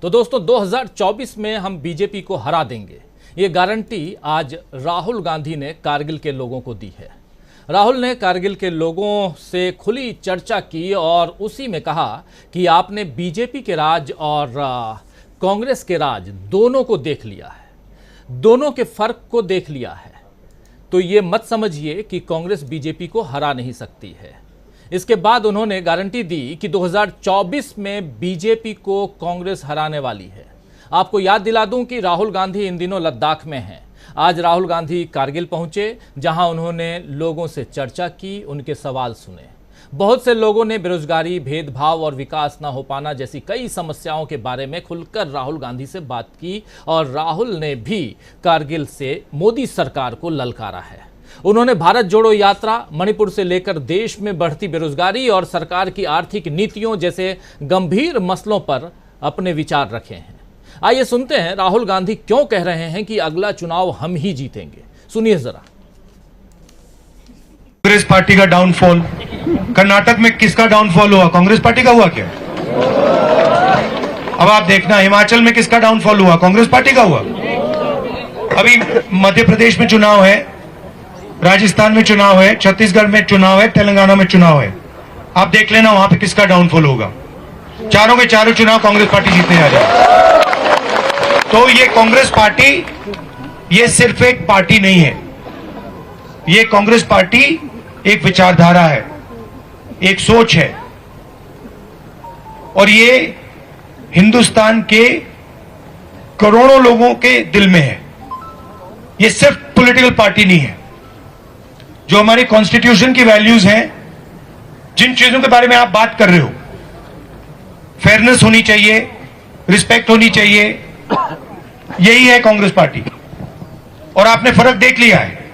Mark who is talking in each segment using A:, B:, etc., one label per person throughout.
A: तो दोस्तों 2024 में हम बीजेपी को हरा देंगे, ये गारंटी आज राहुल गांधी ने कारगिल के लोगों को दी है। राहुल ने कारगिल के लोगों से खुली चर्चा की और उसी में कहा कि आपने बीजेपी के राज और कांग्रेस के राज दोनों को देख लिया है, दोनों के फर्क को देख लिया है, तो ये मत समझिए कि कांग्रेस बीजेपी को हरा नहीं सकती है। इसके बाद उन्होंने गारंटी दी कि 2024 में बीजेपी को कांग्रेस हराने वाली है। आपको याद दिला दूं कि राहुल गांधी इन दिनों लद्दाख में हैं। आज राहुल गांधी कारगिल पहुंचे, जहां उन्होंने लोगों से चर्चा की, उनके सवाल सुने। बहुत से लोगों ने बेरोजगारी, भेदभाव और विकास न हो पाना जैसी कई समस्याओं के बारे में खुलकर राहुल गांधी से बात की और राहुल ने भी कारगिल से मोदी सरकार को ललकारा है। उन्होंने भारत जोड़ो यात्रा, मणिपुर से लेकर देश में बढ़ती बेरोजगारी और सरकार की आर्थिक नीतियों जैसे गंभीर मसलों पर अपने विचार रखे हैं। आइए सुनते हैं राहुल गांधी क्यों कह रहे हैं कि अगला चुनाव हम ही जीतेंगे। सुनिए जरा।
B: कांग्रेस पार्टी का डाउनफॉल, कर्नाटक में किसका डाउनफॉल हुआ? कांग्रेस पार्टी का हुआ क्या? अब आप देखना, हिमाचल में किसका डाउनफॉल हुआ? कांग्रेस पार्टी का हुआ। अभी मध्य प्रदेश में चुनाव है, राजस्थान में चुनाव है, छत्तीसगढ़ में चुनाव है, तेलंगाना में चुनाव है। आप देख लेना वहां पे किसका डाउनफॉल होगा। चारों के चारों चुनाव कांग्रेस पार्टी जीतने जा रही है। तो ये कांग्रेस पार्टी, ये सिर्फ एक पार्टी नहीं है, ये कांग्रेस पार्टी एक विचारधारा है, एक सोच है, और ये हिंदुस्तान के करोड़ों लोगों के दिल में है। ये सिर्फ पॉलिटिकल पार्टी नहीं है। जो हमारी कॉन्स्टिट्यूशन की वैल्यूज हैं, जिन चीजों के बारे में आप बात कर रहे हो, फेयरनेस होनी चाहिए, रिस्पेक्ट होनी चाहिए, यही है कांग्रेस पार्टी। और आपने फर्क देख लिया है,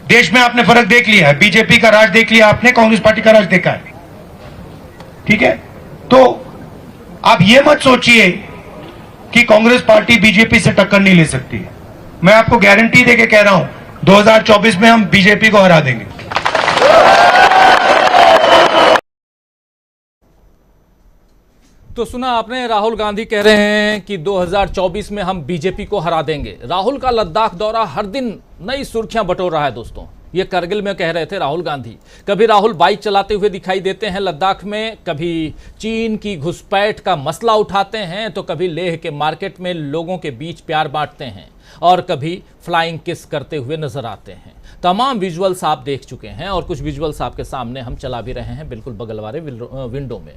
B: देश में आपने फर्क देख लिया है। बीजेपी का राज देख लिया आपने, कांग्रेस पार्टी का राज देखा है। ठीक है, तो आप ये मत सोचिए कि कांग्रेस पार्टी बीजेपी से टक्कर नहीं ले सकती है। मैं आपको गारंटी देके कह रहा हूं, 2024 में हम बीजेपी को हरा देंगे।
A: तो सुना आपने, राहुल गांधी कह रहे हैं कि 2024 में हम बीजेपी को हरा देंगे। राहुल का लद्दाख दौरा हर दिन नई सुर्खियां बटोर रहा है दोस्तों। ये करगिल में कह रहे थे राहुल गांधी। कभी राहुल बाइक चलाते हुए दिखाई देते हैं लद्दाख में, कभी चीन की घुसपैठ का मसला उठाते हैं, तो कभी लेह के मार्केट में लोगों के बीच प्यार बांटते हैं, और कभी फ्लाइंग किस करते हुए नजर आते हैं। तमाम विजुअल्स आप देख चुके हैं और कुछ विजुअल्स आपके सामने हम चला भी रहे हैं बिल्कुल बगल वाले विंडो में।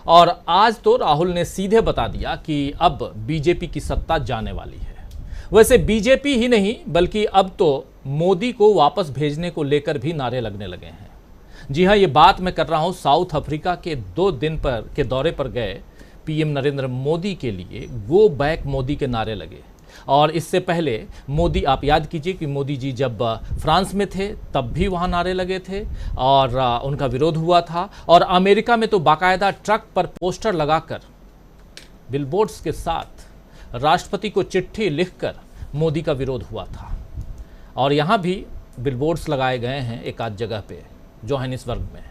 A: और आज तो राहुल ने सीधे बता दिया कि अब बीजेपी की सत्ता जाने वाली है। वैसे बीजेपी ही नहीं, बल्कि अब तो मोदी को वापस भेजने को लेकर भी नारे लगने लगे हैं। जी हाँ, ये बात मैं कर रहा हूँ साउथ अफ्रीका के 2 दिन के दौरे पर गए पीएम नरेंद्र मोदी के लिए गो बैक मोदी के नारे लगे। और इससे पहले मोदी, आप याद कीजिए कि मोदी जी जब फ्रांस में थे तब भी वहाँ नारे लगे थे और उनका विरोध हुआ था। और अमेरिका में तो बाकायदा ट्रक पर पोस्टर लगाकर, बिलबोर्ड्स के साथ राष्ट्रपति को चिट्ठी लिखकर मोदी का विरोध हुआ था। और यहाँ भी बिलबोर्ड्स लगाए गए हैं एक आध जगह पे जोहानिसबर्ग में।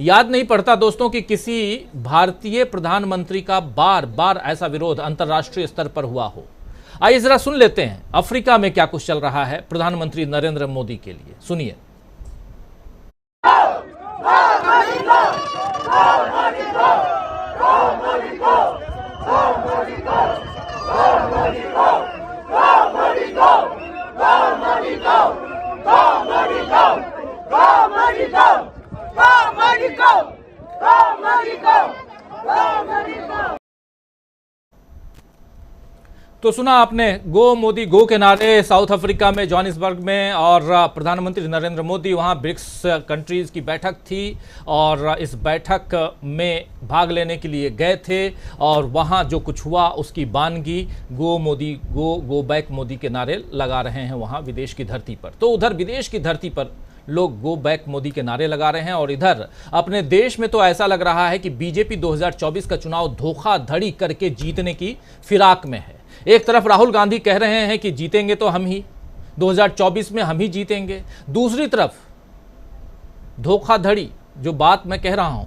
A: याद नहीं पड़ता दोस्तों कि किसी भारतीय प्रधानमंत्री का बार बार ऐसा विरोध अंतर्राष्ट्रीय स्तर पर हुआ हो। आइए जरा सुन लेते हैं अफ्रीका में क्या कुछ चल रहा है प्रधानमंत्री नरेंद्र मोदी के लिए। सुनिए। तो सुना आपने गो मोदी गो के नारे साउथ अफ्रीका में जोहानिसबर्ग में, और प्रधानमंत्री नरेंद्र मोदी वहां ब्रिक्स कंट्रीज की बैठक थी और इस बैठक में भाग लेने के लिए गए थे और वहां जो कुछ हुआ उसकी बानगी गो मोदी गो बैक मोदी के नारे लगा रहे हैं वहां विदेश की धरती पर। तो उधर विदेश की धरती पर लोग गो बैक मोदी के नारे लगा रहे हैं और इधर अपने देश में तो ऐसा लग रहा है कि बीजेपी 2024 का चुनाव धोखाधड़ी करके जीतने की फिराक में है। एक तरफ राहुल गांधी कह रहे हैं कि जीतेंगे तो हम ही, 2024 में हम ही जीतेंगे। दूसरी तरफ धोखाधड़ी, जो बात मैं कह रहा हूं,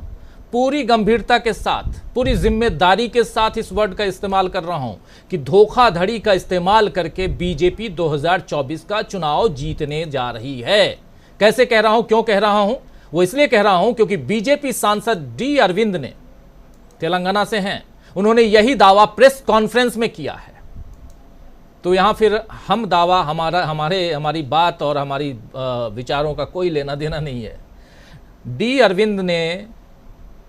A: पूरी गंभीरता के साथ, पूरी जिम्मेदारी के साथ इस वर्ड का इस्तेमाल कर रहा हूं कि धोखाधड़ी का इस्तेमाल करके बीजेपी 2024 का चुनाव जीतने जा रही है। कैसे कह रहा हूं, क्यों कह रहा हूं? वो इसलिए कह रहा हूं क्योंकि बीजेपी सांसद डी अरविंद ने, तेलंगाना से हैं, उन्होंने यही दावा प्रेस कॉन्फ्रेंस में किया है। तो यहां फिर हम दावा, हमारी बात और हमारी विचारों का कोई लेना देना नहीं है। डी अरविंद ने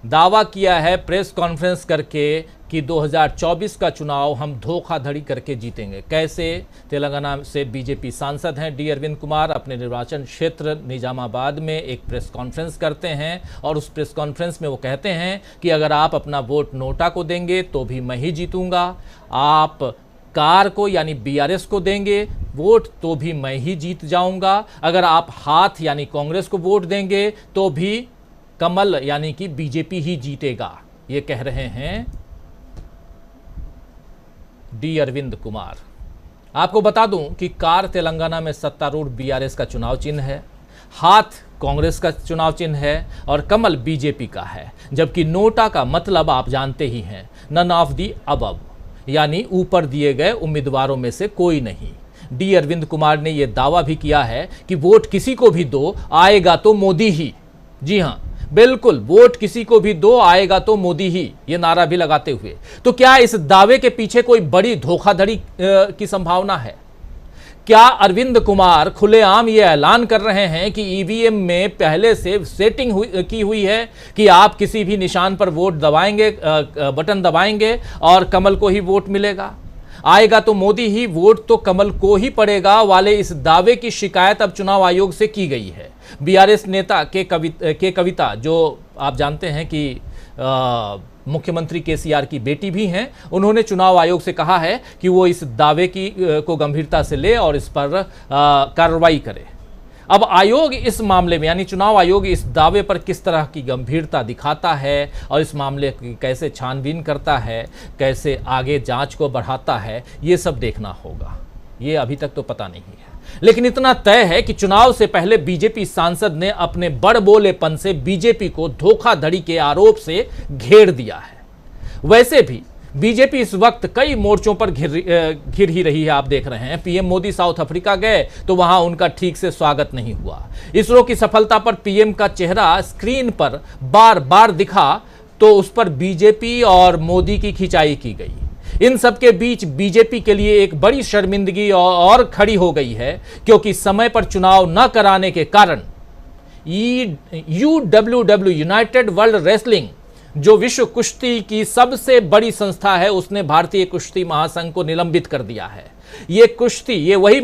A: दावा किया है प्रेस कॉन्फ्रेंस करके कि 2024 का चुनाव हम धोखाधड़ी करके जीतेंगे। कैसे? तेलंगाना से बीजेपी सांसद हैं डी अरविंद कुमार, अपने निर्वाचन क्षेत्र निजामाबाद में एक प्रेस कॉन्फ्रेंस करते हैं और उस प्रेस कॉन्फ्रेंस में वो कहते हैं कि अगर आप अपना वोट नोटा को देंगे तो भी मैं ही जीतूंगा, आप कार को यानी बीआरएस को देंगे वोट तो भी मैं ही जीत जाऊंगा, अगर आप हाथ यानी कांग्रेस को वोट देंगे तो भी कमल यानी कि बीजेपी ही जीतेगा। ये कह रहे हैं डी अरविंद कुमार। आपको बता दूं कि कार तेलंगाना में सत्तारूढ़ बीआरएस का चुनाव चिन्ह है, हाथ कांग्रेस का चुनाव चिन्ह है और कमल बीजेपी का है, जबकि नोटा का मतलब आप जानते ही हैं, नन ऑफ दी अबव, यानी ऊपर दिए गए उम्मीदवारों में से कोई नहीं। डी अरविंद कुमार ने यह दावा भी किया है कि वोट किसी को भी दो, आएगा तो मोदी ही। जी हां, बिल्कुल, वोट किसी को भी दो, आएगा तो मोदी ही, ये नारा भी लगाते हुए। तो क्या इस दावे के पीछे कोई बड़ी धोखाधड़ी की संभावना है? क्या अरविंद कुमार खुलेआम ये ऐलान कर रहे हैं कि ईवीएम में पहले से सेटिंग की हुई है कि आप किसी भी निशान पर वोट दबाएंगे, बटन दबाएंगे और कमल को ही वोट मिलेगा, आएगा तो मोदी ही, वोट तो कमल को ही पड़ेगा वाले इस दावे की शिकायत अब चुनाव आयोग से की गई है। बीआरएस नेता के कविता, जो आप जानते हैं कि मुख्यमंत्री केसीआर की बेटी भी हैं, उन्होंने चुनाव आयोग से कहा है कि वो इस दावे को गंभीरता से ले और इस पर कार्रवाई करे। अब आयोग इस मामले में यानी चुनाव आयोग इस दावे पर किस तरह की गंभीरता दिखाता है और इस मामले की कैसे छानबीन करता है, कैसे आगे जांच को बढ़ाता है, ये सब देखना होगा। ये अभी तक तो पता नहीं है, लेकिन इतना तय है कि चुनाव से पहले बीजेपी सांसद ने अपने बड़बोलेपन से बीजेपी को धोखाधड़ी के आरोप से घेर दिया है। वैसे भी बीजेपी इस वक्त कई मोर्चों पर घिर ही रही है। आप देख रहे हैं, पीएम मोदी साउथ अफ्रीका गए तो वहां उनका ठीक से स्वागत नहीं हुआ। इसरो की सफलता पर पीएम का चेहरा स्क्रीन पर बार बार दिखा तो उस पर बीजेपी और मोदी की खिंचाई की गई। इन सब के बीच बीजेपी के लिए एक बड़ी शर्मिंदगी और खड़ी हो गई है, क्योंकि समय पर चुनाव न कराने के कारण UWW यूनाइटेड वर्ल्ड रेसलिंग, जो विश्व कुश्ती की सबसे बड़ी संस्था है, उसने भारतीय कुश्ती महासंघ को निलंबित कर दिया है। ये वही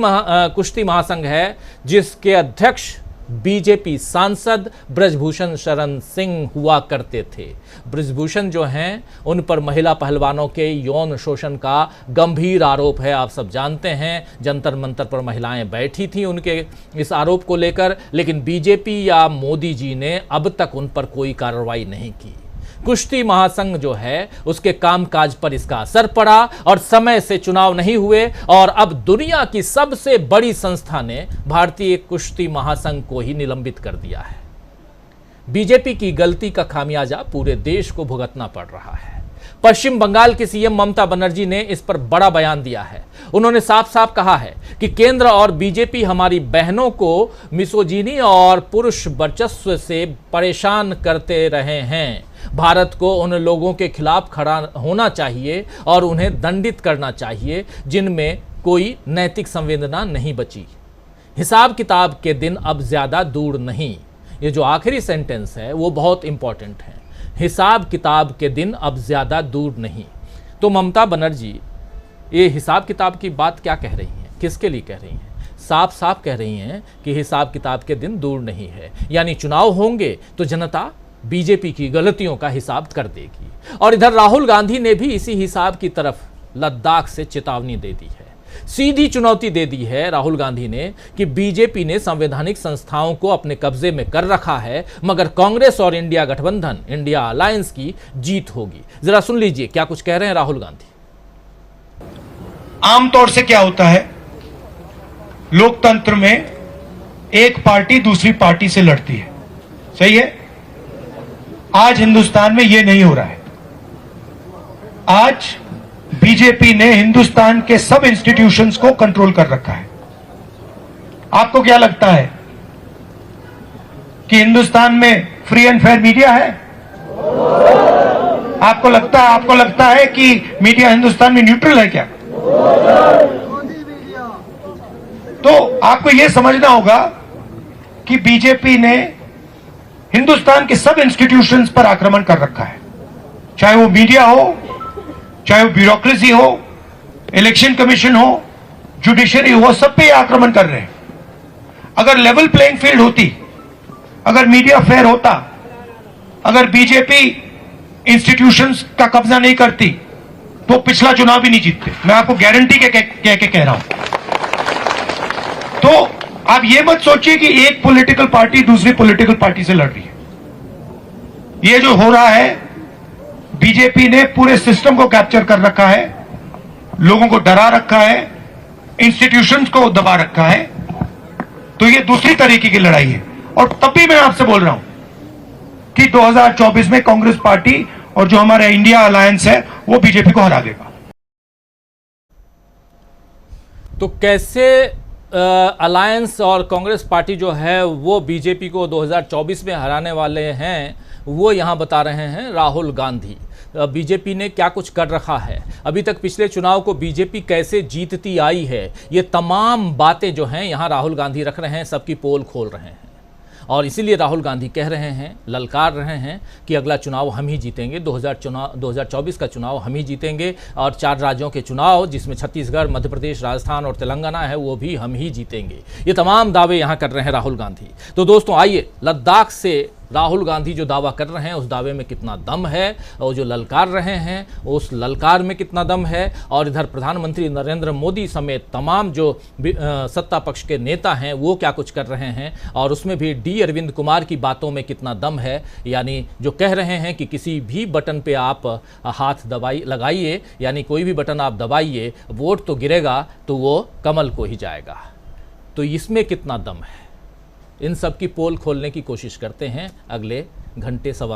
A: कुश्ती महासंघ है जिसके अध्यक्ष बीजेपी सांसद ब्रजभूषण शरण सिंह हुआ करते थे। ब्रजभूषण जो हैं, उन पर महिला पहलवानों के यौन शोषण का गंभीर आरोप है। आप सब जानते हैं, जंतर मंतर पर महिलाएं बैठी थी उनके इस आरोप को लेकर, लेकिन बीजेपी या मोदी जी ने अब तक उन पर कोई कार्रवाई नहीं की। कुश्ती महासंघ जो है, उसके कामकाज पर इसका असर पड़ा और समय से चुनाव नहीं हुए और अब दुनिया की सबसे बड़ी संस्था ने भारतीय कुश्ती महासंघ को ही निलंबित कर दिया है। बीजेपी की गलती का खामियाजा पूरे देश को भुगतना पड़ रहा है। पश्चिम बंगाल की सीएम ममता बनर्जी ने इस पर बड़ा बयान दिया है। उन्होंने साफ साफ कहा है कि केंद्र और बीजेपी हमारी बहनों को मिसोजिनी और पुरुष वर्चस्व से परेशान करते रहे हैं। भारत को उन लोगों के खिलाफ खड़ा होना चाहिए और उन्हें दंडित करना चाहिए जिनमें कोई नैतिक संवेदना नहीं बची। हिसाब किताब के दिन अब ज्यादा दूर नहीं। ये जो आखिरी सेंटेंस है वो बहुत इंपॉर्टेंट है। हिसाब किताब के दिन अब ज्यादा दूर नहीं। तो ममता बनर्जी ये हिसाब किताब की बात क्या कह रही हैं, किसके लिए कह रही हैं? साफ साफ कह रही हैं कि हिसाब किताब के दिन दूर नहीं है, यानी चुनाव होंगे तो जनता बीजेपी की गलतियों का हिसाब कर देगी। और इधर राहुल गांधी ने भी इसी हिसाब की तरफ लद्दाख से चेतावनी दे दी है, सीधी चुनौती दे दी है राहुल गांधी ने कि बीजेपी ने संवैधानिक संस्थाओं को अपने कब्जे में कर रखा है, मगर कांग्रेस और इंडिया गठबंधन, इंडिया अलायंस की जीत होगी। जरा सुन लीजिए क्या कुछ कह रहे हैं राहुल गांधी।
B: आमतौर से क्या होता है, लोकतंत्र में एक पार्टी दूसरी पार्टी से लड़ती है, सही है। आज हिंदुस्तान में यह नहीं हो रहा है। आज बीजेपी ने हिंदुस्तान के सब इंस्टीट्यूशंस को कंट्रोल कर रखा है। आपको क्या लगता है कि हिंदुस्तान में फ्री एंड फेयर मीडिया है? आपको लगता है कि मीडिया हिंदुस्तान में न्यूट्रल है क्या? तो आपको यह समझना होगा कि बीजेपी ने हिंदुस्तान के सब इंस्टीट्यूशंस पर आक्रमण कर रखा है, चाहे वो मीडिया हो, चाहे वो ब्यूरोक्रेसी हो, इलेक्शन कमीशन हो, जुडिशरी हो, सब पे आक्रमण कर रहे हैं। अगर लेवल प्लेइंग फील्ड होती, अगर मीडिया फेयर होता, अगर बीजेपी इंस्टीट्यूशंस का कब्जा नहीं करती तो पिछला चुनाव भी नहीं जीतते। मैं आपको गारंटी के कह रहा हूं। तो आप ये मत सोचिए कि एक पॉलिटिकल पार्टी दूसरी पॉलिटिकल पार्टी से लड़ रही है। ये जो हो रहा है, बीजेपी ने पूरे सिस्टम को कैप्चर कर रखा है, लोगों को डरा रखा है, इंस्टीट्यूशंस को दबा रखा है। तो ये दूसरी तरीके की लड़ाई है। और तब भी मैं आपसे बोल रहा हूं कि 2024 में कांग्रेस पार्टी और जो हमारा इंडिया अलायंस है वो बीजेपी को हरा देगा।
A: तो कैसे अलायंस और कांग्रेस पार्टी जो है वो बीजेपी को 2024 में हराने वाले हैं, वो यहाँ बता रहे हैं राहुल गांधी। बीजेपी ने क्या कुछ कर रखा है, अभी तक पिछले चुनाव को बीजेपी कैसे जीतती आई है, ये तमाम बातें जो हैं यहाँ राहुल गांधी रख रहे हैं, सबकी पोल खोल रहे हैं। और इसीलिए राहुल गांधी कह रहे हैं, ललकार रहे हैं कि अगला चुनाव हम ही जीतेंगे, 2024 का चुनाव हम ही जीतेंगे, और 4 राज्यों के चुनाव जिसमें छत्तीसगढ़, मध्य प्रदेश, राजस्थान और तेलंगाना है वो भी हम ही जीतेंगे। ये तमाम दावे यहाँ कर रहे हैं राहुल गांधी। तो दोस्तों आइए, लद्दाख से राहुल गांधी जो दावा कर रहे हैं उस दावे में कितना दम है, और जो ललकार रहे हैं उस ललकार में कितना दम है, और इधर प्रधानमंत्री नरेंद्र मोदी समेत तमाम जो सत्ता पक्ष के नेता हैं वो क्या कुछ कर रहे हैं, और उसमें भी डी अरविंद कुमार की बातों में कितना दम है। यानी जो कह रहे हैं कि किसी भी बटन पे आप हाथ लगाइए, यानी कोई भी बटन आप दबाइए, वोट तो गिरेगा तो वो कमल को ही जाएगा। तो इसमें कितना दम है, इन सब की पोल खोलने की कोशिश करते हैं अगले घंटे सवा